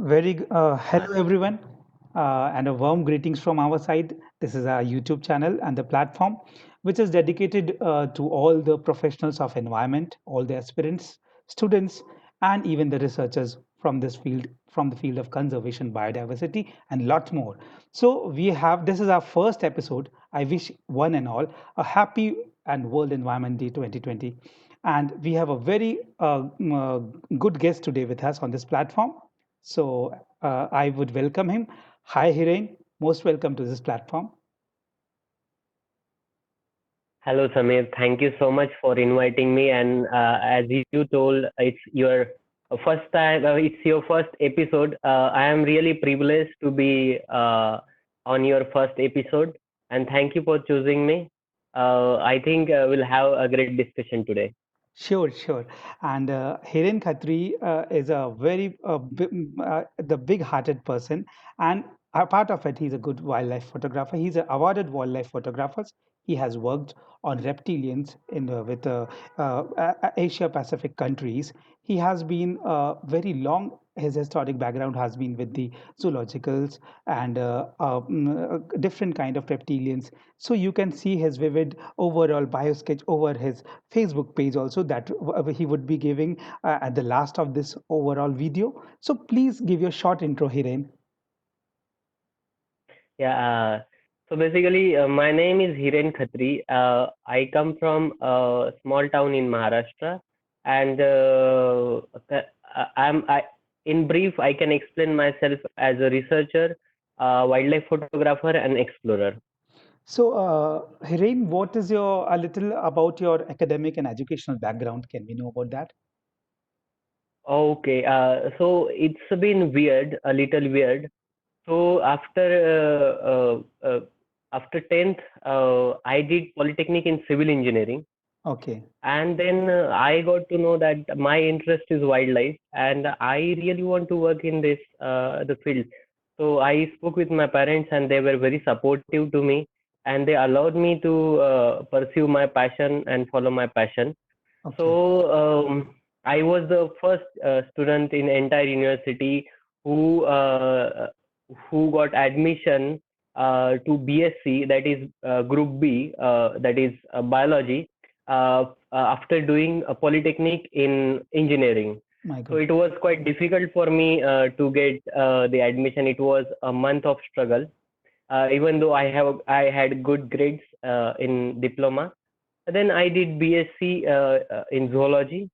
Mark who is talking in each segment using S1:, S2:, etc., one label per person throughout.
S1: Hello everyone, and a warm greetings from our side. This is our YouTube channel and the platform, which is dedicated to all the professionals of environment, all the aspirants, students, and even the researchers from this field, from the field of conservation, biodiversity, and lot more. So we have this is our first episode. I wish one and all a happy and World Environment Day 2020. And we have a very good guest today with us on this platform. So I would welcome him. Hi, Hiren. Most welcome to this platform.
S2: Hello, Samir. Thank you so much for inviting me. And as you told, it's your first episode. I am really privileged to be on your first episode. And thank you for choosing me. I think we'll have a great discussion today.
S1: Sure, sure. And Hiren Khatri is a very the big-hearted person, and a part of it, he's a good wildlife photographer. He's an awarded wildlife photographer. He has worked on reptilians in with Asia Pacific countries. He has been very long. His historic background has been with the zoologicals and different kind of reptilians. So you can see his vivid overall biosketch over his Facebook page also that he would be giving at the last of this overall video. So please give your short intro, Hiren.
S2: Yeah. So basically, my name is Hiren Khatri. I come from a small town in Maharashtra, and in brief, I can explain myself as a researcher, wildlife photographer, and explorer.
S1: So, Hiren, what is your a little about your academic and educational background? Can we know about that?
S2: Okay. So it's been weird, a little weird. So after 10th, I did Polytechnic in civil engineering.
S1: Okay.
S2: And then I got to know that my interest is wildlife, and I really want to work in this the field. So I spoke with my parents, and they were very supportive to me, and they allowed me to pursue my passion and follow my passion. So
S1: Okay.
S2: I was the first student in entire university who uh, who got admission to BSc, that is Group B, that is biology, after doing a polytechnic in engineering.
S1: My
S2: So
S1: good.
S2: it was quite difficult for me to get the admission. It was a month of struggle. Even though I had good grades in diploma, then I did BSc in zoology.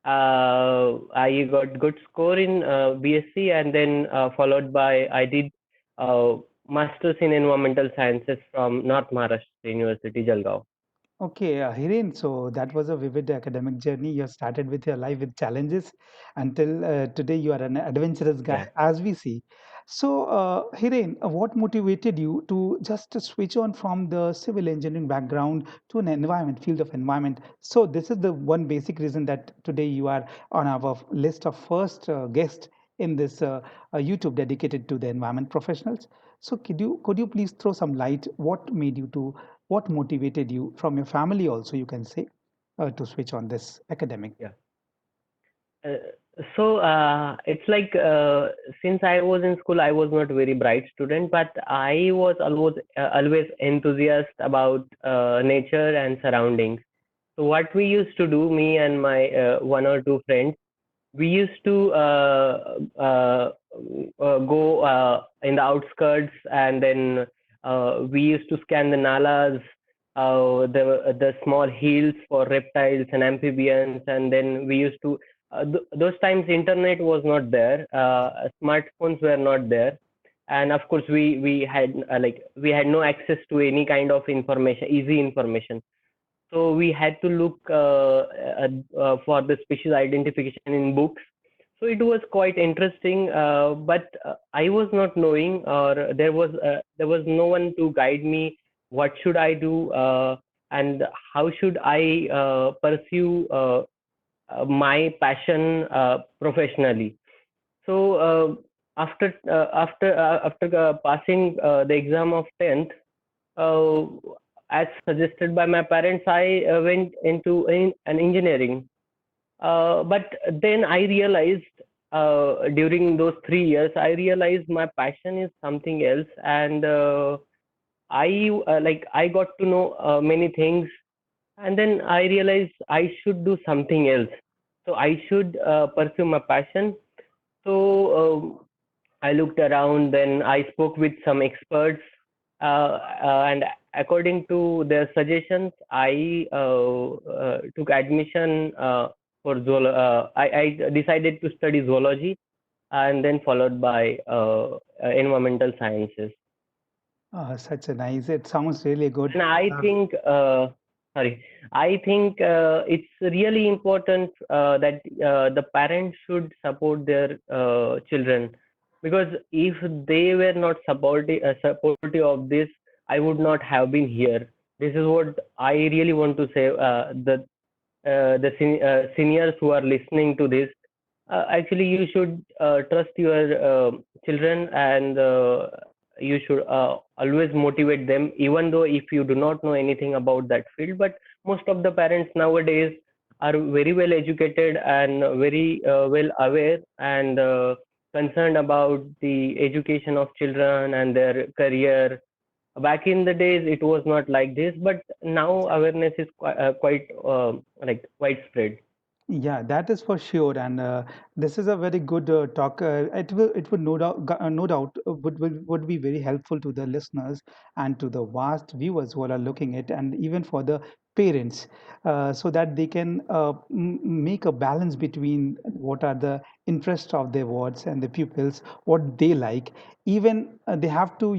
S2: I got good score in BSc, and then followed by I did uh, masters in environmental sciences from North Maharashtra University, Jalgaon.
S1: Okay, Hiren, so that was a vivid academic journey. You started with your life with challenges until today you are an adventurous
S2: Yeah.
S1: guy, as we see. So, Hiren, what motivated you to just switch on from the civil engineering background to an environment, field of environment? So, this is the one basic reason that today you are on our list of first guests in this YouTube dedicated to the environment professionals. So, could you please throw some light? What motivated you from your family also, you can say, to switch on this academic?
S2: Yeah. Uh, it's like since I was in school, I was not very bright student, but I was always enthusiast about nature and surroundings. So what we used to do, me and my one or two friends, we used to go in the outskirts, and then we used to scan the nalas, the small hills for reptiles and amphibians, and then we used to those times internet was not there, smartphones were not there, and of course we had we had no access to any kind of information, easy information. So we had to look for the species identification in books. So it was quite interesting, but I was not knowing, or there was no one to guide me. What should I do, and how should I pursue my passion professionally? So after passing the exam of 10th, uh, as suggested by my parents, I went into an engineering. But then I realized during those 3 years, I realized my passion is something else, and I got to know many things, and then I realized I should do something else. So I should pursue my passion. So I looked around, then I spoke with some experts, and according to their suggestions, I took admission for I decided to study zoology, and then followed by environmental sciences.
S1: Such a nice. It sounds really good.
S2: And I think, sorry, I think it's really important that the parents should support their children, because if they were not supportive of this, I would not have been here. This is what I really want to say. The seniors who are listening to this, actually, you should trust your children, and you should always motivate them, even though if you do not know anything about that field. But most of the parents nowadays are very well educated and very well aware, and concerned about the education of children and their career. Back in the days, it was not like this, but now awareness is quite like widespread.
S1: Yeah, that is for sure, and this is a very good talk. It would no doubt no doubt would be very helpful to the listeners and to the vast viewers who are looking at, and even for the parents, so that they can make a balance between what are the interests of their wards and the pupils, what they like. Even they have to,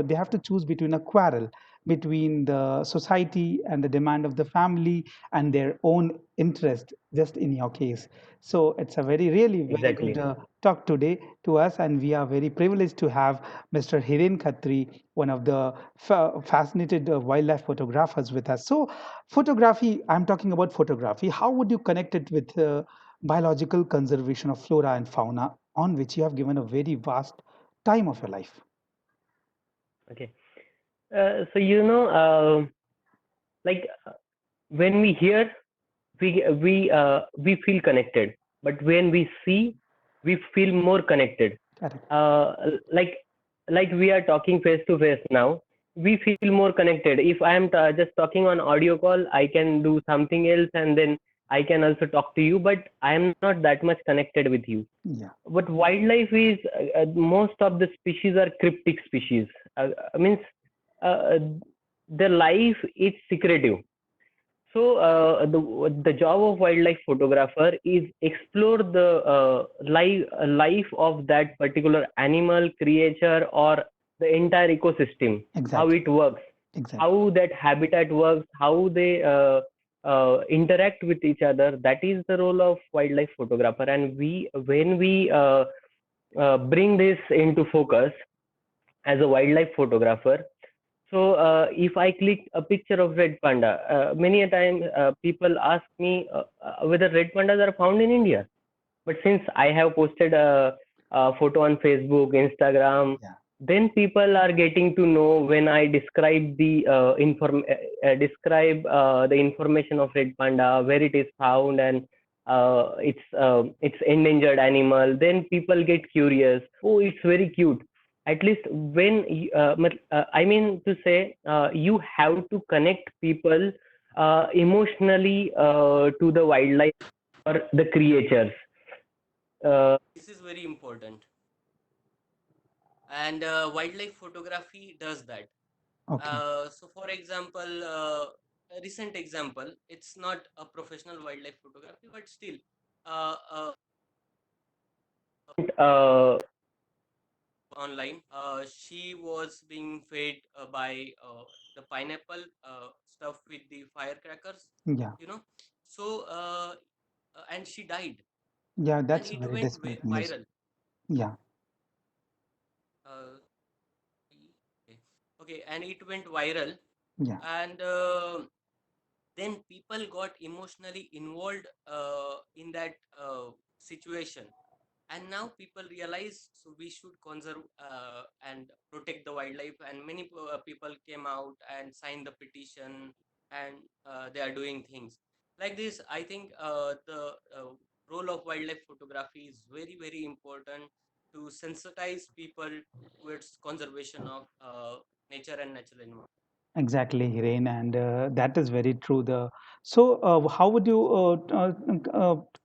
S1: they have to choose between a quarrel between the society and the demand of the family and their own interest, just in your case. So it's a very really very good
S2: Exactly.
S1: talk today to us, and we are very privileged to have Mr. Hiren Khatri, one of the fascinated wildlife photographers with us. So photography, I'm talking about photography, how would you connect it with biological conservation of flora and fauna, on which you have given a very vast time of your life?
S2: Okay. So like when we hear, we feel connected, but when we see, we feel more connected.
S1: Correct.
S2: Uh, like we are talking face to face now, we feel more connected. If I am just talking on audio call, I can do something else, and then I can also talk to you, but I am not that much connected with you.
S1: Yeah.
S2: But wildlife is, most of the species are cryptic species. Means uh, the life is secretive. So the job of wildlife photographer is explore the life of that particular animal, creature, or the entire ecosystem, how
S1: Exactly.
S2: it works,
S1: Exactly.
S2: how that habitat works, how they interact with each other. That is the role of wildlife photographer. And when we bring this into focus as a wildlife photographer, so if I click a picture of red panda, many a time people ask me whether red pandas are found in India. But since I have posted a photo on Facebook, Instagram,
S1: Yeah.
S2: then people are getting to know when I describe the information of red panda, where it is found, and it's endangered animal. Then people get curious. Oh, it's very cute. At least when I mean to say, you have to connect people emotionally to the wildlife or the creatures. This is very important, and wildlife photography does that.
S1: Okay.
S2: So for example, a recent example, it's not a professional wildlife photography, but still, uh, online, she was being fed by the pineapple stuffed with the firecrackers,
S1: Yeah.
S2: you know. So and she died,
S1: Yeah,
S2: and
S1: that's
S2: it
S1: very
S2: went
S1: desperate news.
S2: viral.
S1: Yeah.
S2: uh, okay. Okay, and it went viral,
S1: Yeah.
S2: and then people got emotionally involved in that situation, and now people realize, so we should conserve and protect the wildlife, and many people came out and signed the petition, and they are doing things like this. I think the role
S3: role of wildlife photography is very, very important to sensitize people towards conservation of nature and natural environment.
S1: Exactly, Hiren, and that is very true. How would you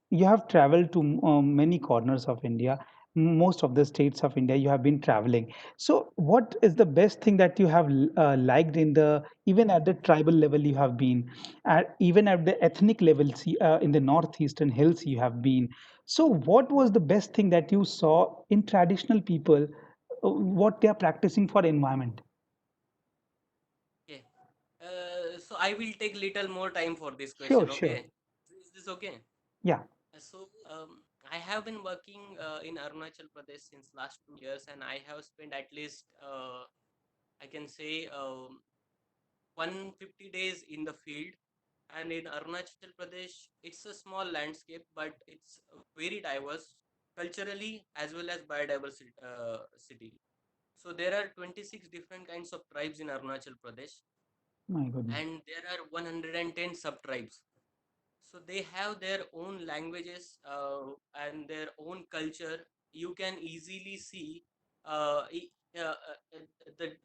S1: you have traveled to many corners of India, most of the states of India. You have been traveling. So, what is the best thing that you have liked in the even at the tribal level you have been, even at the ethnic level, see, in the northeastern hills you have been. So, what was the best thing that you saw in traditional people, what they are practicing for environment?
S3: Okay. So I will take little more time for this
S1: Sure,
S3: question.
S1: sure.
S3: Okay. Is this okay?
S1: Yeah.
S3: So I have been working in Arunachal Pradesh since last 2 years, and I have spent at least I can say 150 days in the field. And in Arunachal Pradesh, it's a small landscape, but it's very diverse culturally as well as biodiversity. City. So there are 26 different kinds of tribes in Arunachal Pradesh,
S1: My goodness.
S3: and there are 110 sub tribes. So they have their own languages and their own culture. You can easily see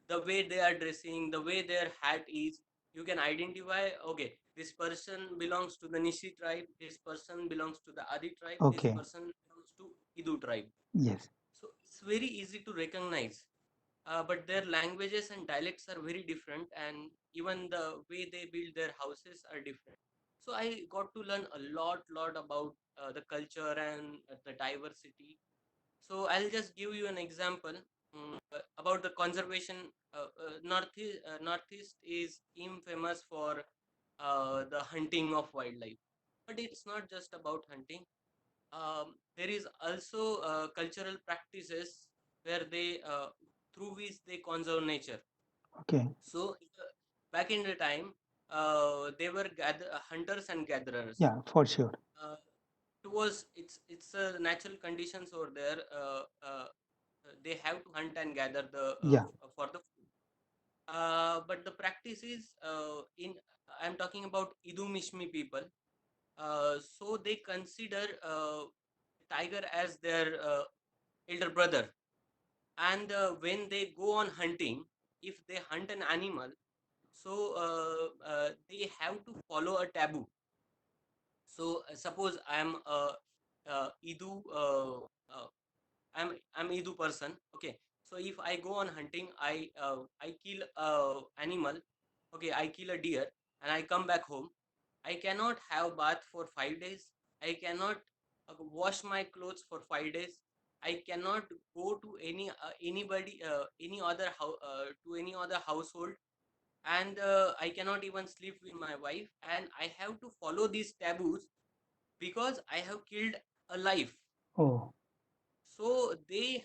S3: the way they are dressing, the way their hat is. You can identify, okay, this person belongs to the Nishi tribe, this person belongs to the Adi tribe, this
S1: Okay.
S3: person belongs to Idu tribe.
S1: Yes.
S3: So it's very easy to recognize, but their languages and dialects are very different, and even the way they build their houses are different. So I got to learn a lot about the culture and the diversity. So I'll just give you an example about the conservation. Northeast is infamous for the hunting of wildlife, but it's not just about hunting. There is also cultural practices where they through which they conserve nature.
S1: Okay.
S3: So back in the time, they were hunters and gatherers.
S1: Yeah, for sure.
S3: Uh, it's natural conditions over there. They have to hunt and gather
S1: Yeah.
S3: for the food. But the practice is in I'm talking about Idu Mishmi people. So they consider tiger as their elder brother, and when they go on hunting, if they hunt an animal, so they have to follow a taboo. So suppose I'm Idu uh, I'm Idu person. Okay, so if I go on hunting, I kill a animal. Okay, I kill a deer and I come back home. I cannot have bath for 5 days. I cannot wash my clothes for 5 days. I cannot go to anybody any other to any other household, and I cannot even sleep with my wife. And I have to follow these taboos because I have killed a life.
S1: Oh,
S3: So they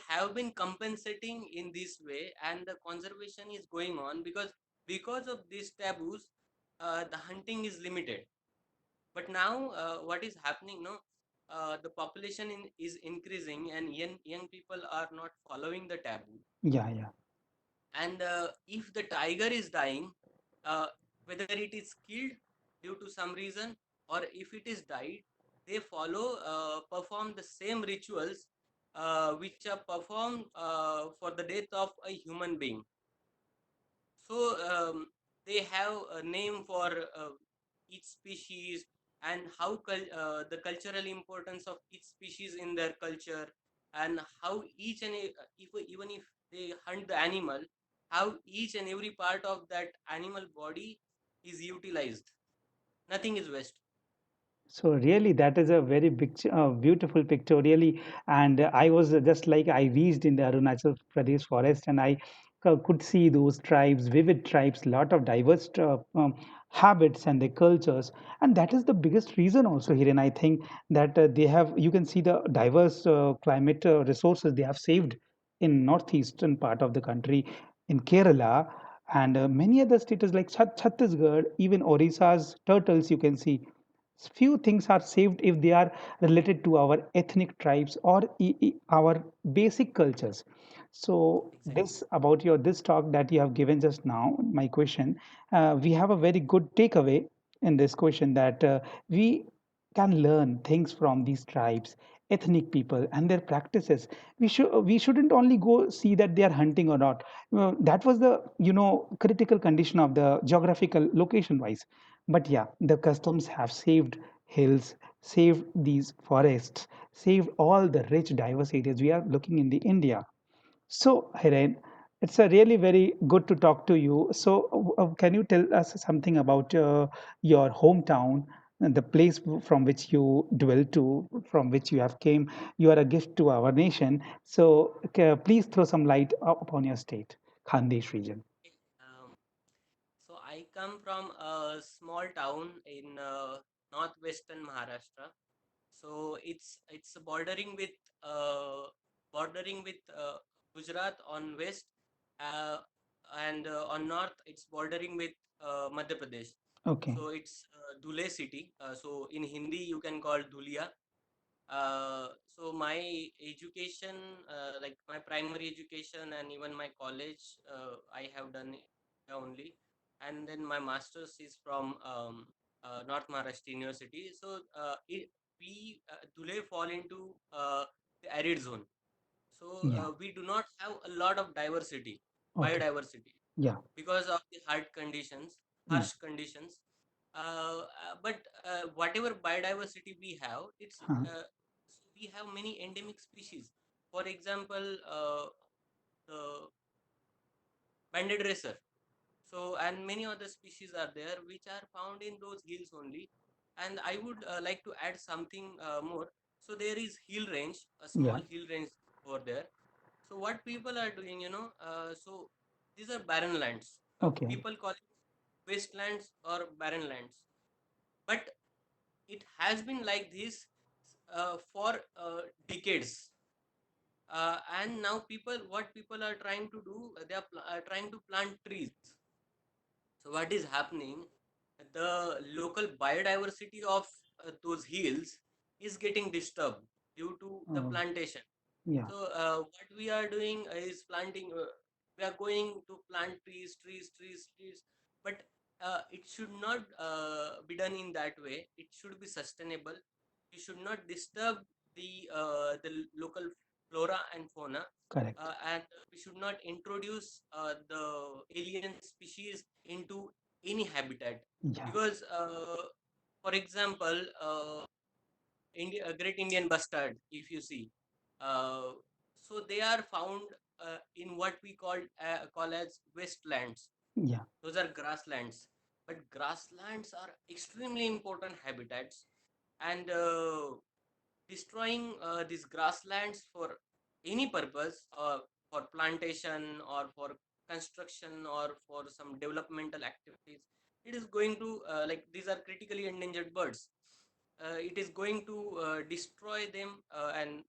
S3: have been compensating in this way, and the conservation is going on because of these taboos, the hunting is limited. But now, what is happening? No, the population is increasing, and young people are not following the taboo.
S1: yeah, yeah.
S3: And if the tiger is dying, uh, whether it is killed due to some reason or if it is died, they perform the same rituals which are performed for the death of a human being. So they have a name for each species, and how the cultural importance of each species in their culture, and how each and if even if they hunt the animal, how each and every part of that animal body is utilized. Nothing is waste.
S1: So really, that is a very big, beautiful picture, really. And I was just like I reached in the Arunachal Pradesh forest, and I could see those tribes, vivid tribes, lot of diverse habits and their cultures, and that is the biggest reason also here. And I think that they have, you can see the diverse climate resources they have saved in northeastern part of the country, in Kerala, and many other states like Chhattisgarh, even Odisha's turtles. You can see few things are saved if they are related to our ethnic tribes or our basic cultures. So
S3: Exactly.
S1: this about your this talk that you have given just now, my question, we have a very good takeaway in this question that we can learn things from these tribes, ethnic people, and their practices. We shouldn't only go see that they are hunting or not. That was the critical condition of the geographical location wise. But yeah, the customs have saved hills, saved these forests, saved all the rich diverse areas we are looking in the India. So, Hiren, it's a really very good to talk to you. So, can you tell us something about your hometown, and the place from which you dwell to, from which you have came? You are a gift to our nation. So, please throw some light upon your state, Khandesh region.
S3: Um, so I come from a small town in northwestern Maharashtra. So it's bordering with Gujarat on west, uh, and on north it's bordering with Madhya Pradesh.
S1: Okay.
S3: So it's Dhule city. So in Hindi you can call Dhulia. So my education, like my primary education and even my college, I have done it only, and then my master's is from North Maharashtra University. So we Dhule fall into the arid zone. So
S1: Yeah.
S3: we do not have a lot of diversity,
S1: Okay.
S3: biodiversity,
S1: Yeah.
S3: because of the
S1: Yeah.
S3: harsh conditions. But whatever biodiversity we have,
S1: Huh.
S3: so we have many endemic species. For example, the banded racer. So, and many other species are there which are found in those hills only. And I would like to add something more. So there is hill range, a small
S1: Yeah.
S3: hill range over there. So what people are doing, so these are barren lands.
S1: Okay.
S3: People call it wastelands or barren lands. But it has been like this for decades. And now what people are trying to do, they are trying to plant trees. So what is happening? The local biodiversity of those hills is getting disturbed due to the
S1: Oh,
S3: plantation.
S1: yeah.
S3: So what we are doing is planting. We are going to plant trees, but it should not be done in that way. It should be sustainable. We should not disturb the local flora and fauna,
S1: Correct.
S3: and we should not introduce the alien species into any habitat,
S1: Yeah.
S3: because, for example, Great Indian Bustard, if you see. Uh, so they are found in what we call as wastelands.
S1: Yeah.
S3: Those are grasslands, but grasslands are extremely important habitats, and destroying these grasslands for any purpose, for plantation or for construction or for some developmental activities, it is going to, like, these are critically endangered birds. It is going to destroy them, and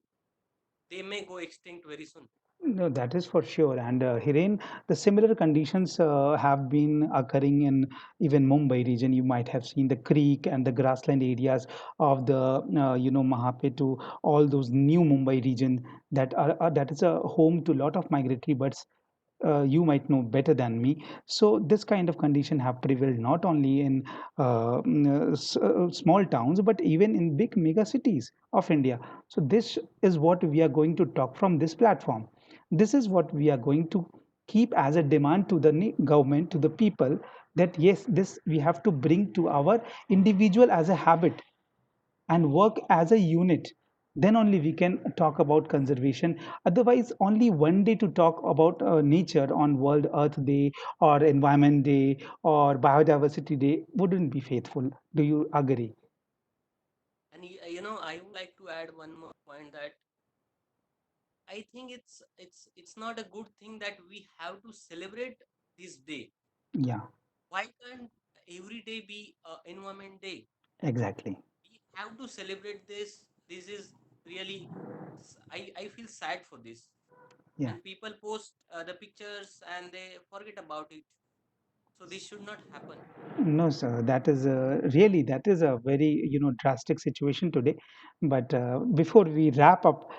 S3: they may go extinct very soon.
S1: No, that is for sure. And Hiren, the similar conditions have been occurring in even Mumbai region. You might have seen the creek and the grassland areas of the Mahape to all those new Mumbai region that is a home to a lot of migratory birds. You might know better than me. So this kind of condition have prevailed not only in small towns but even in big mega cities of India. So this is what we are going to talk from this platform. This is what we are going to keep as a demand to the government, to the people, that yes, this we have to bring to our individual as a habit and work as a unit. Then only we can talk about conservation. Otherwise, only one day to talk about nature on World Earth Day or Environment Day or Biodiversity Day wouldn't be faithful. Do you agree?
S3: And I would like to add one more point, that I think it's not a good thing that we have to celebrate this day.
S1: Yeah,
S3: Why can't every day be Environment Day?
S1: exactly.
S3: We have to celebrate this. This is really, I feel sad for this.
S1: Yeah.
S3: And people post the pictures and they forget about it. So this should not happen.
S1: No, sir. That is really that is a very drastic situation today. But before we wrap up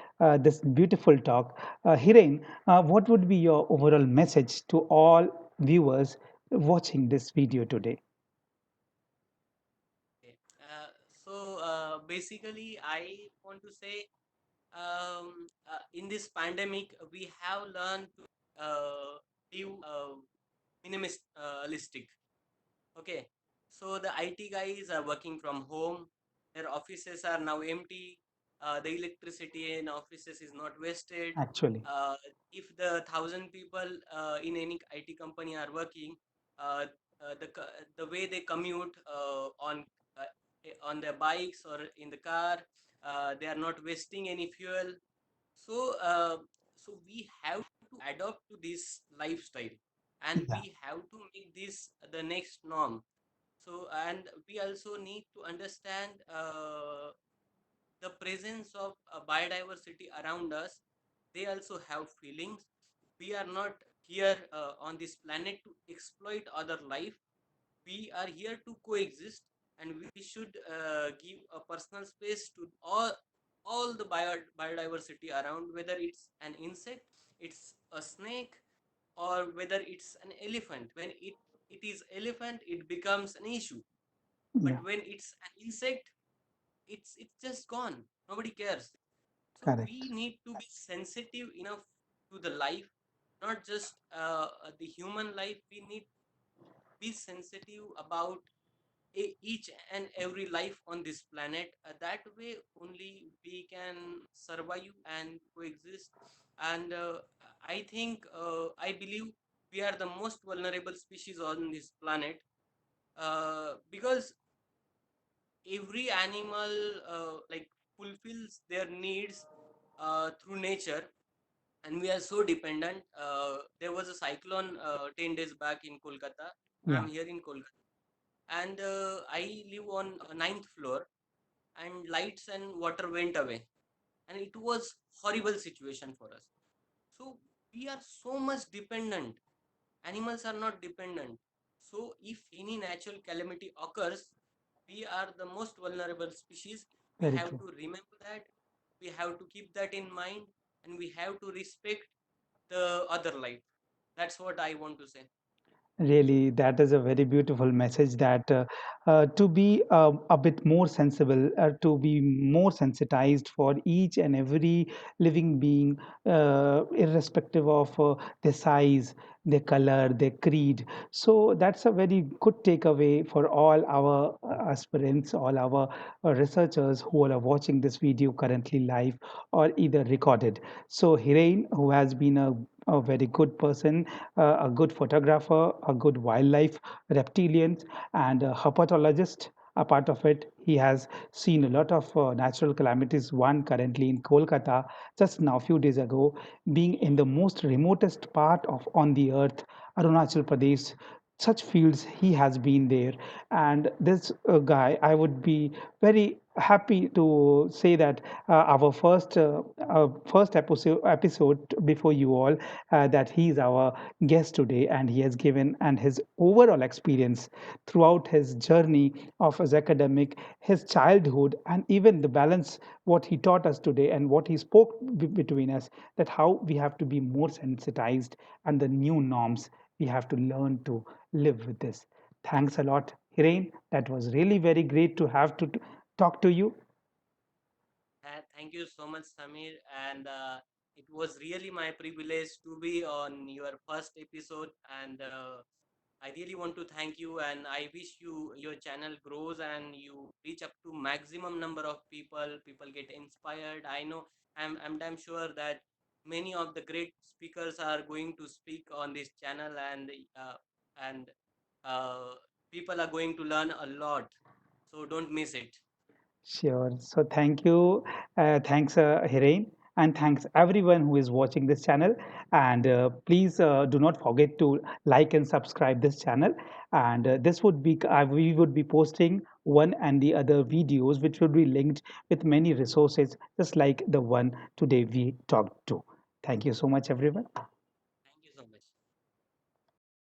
S1: this beautiful talk, Hiren, what would be your overall message to all viewers watching this video today?
S3: Okay. So basically, I want to say in this pandemic, we have learned to live minimalistic. Okay, so the IT guys are working from home. Their offices are now empty. The electricity in offices is not wasted.
S1: Actually,
S3: Uh, if the 1,000 people in any IT company are working, uh, the way they commute on their bikes or in the car, they are not wasting any fuel. So we have to adopt to this lifestyle, and
S1: yeah,
S3: we have to make this the next norm. So, and we also need to understand the presence of biodiversity around us. They also have feelings. We are not here on this planet to exploit other life. We are here to coexist, and we should give a personal space to all the biodiversity around, whether it's an insect, it's a snake, or whether it's an elephant. When it is elephant, it becomes an issue, but
S1: yeah,
S3: when it's an insect, it's just gone, nobody cares. So we
S1: correct.
S3: need to be sensitive enough to the life, not just the human life. We need to be sensitive about each and every life on this planet. That way only we can survive and coexist. And I believe we are the most vulnerable species on this planet, because every animal like fulfills their needs through nature, and we are so dependent. There was a cyclone 10 days back in Kolkata.
S1: Yeah,
S3: I'm here in Kolkata, and I live on a ninth floor, and lights and water went away, and it was horrible situation for us. So we are so much dependent. Animals are not dependent. So if any natural calamity occurs, we are the most vulnerable species. We
S1: very
S3: have
S1: true.
S3: to remember that. We have to keep that in mind, and we have to respect the other life. That's what I want to say.
S1: Really, that is a very beautiful message that to be a bit more sensible, to be more sensitized for each and every living being, irrespective of their size, their color, their creed. So that's a very good takeaway for all our aspirants, all our researchers who are watching this video currently live or either recorded. So Hiren, who has been a very good person, a good photographer, a good wildlife reptilian, and a herpetologist. A part of it, he has seen a lot of natural calamities. One currently in Kolkata, just now, a few days ago, being in the most remotest part of on the earth, Arunachal Pradesh. Such fields he has been there, and this guy, I would be very happy to say that our first episode before you all, that he is our guest today, and he has given and his overall experience throughout his journey of his academic, his childhood, and even the balance what he taught us today and what he spoke between us, that how we have to be more sensitized and the new norms we have to learn to live with this. Thanks a lot, Hiren. That was really very great to have to talk to you.
S3: Thank you so much, Samir. And it was really my privilege to be on your first episode. And I really want to thank you, and I wish your channel grows and you reach up to maximum number of people. People get inspired. I know I'm damn sure that many of the great speakers are going to speak on this channel, and uh, people are going to learn a lot. So don't miss it.
S1: Sure. So thank you. Thanks, Hiren. And thanks everyone who is watching this channel. And please do not forget to like and subscribe this channel. And this would be we would be posting one and the other videos, which will be linked with many resources, just like the one today we talked to. Thank you so much, everyone.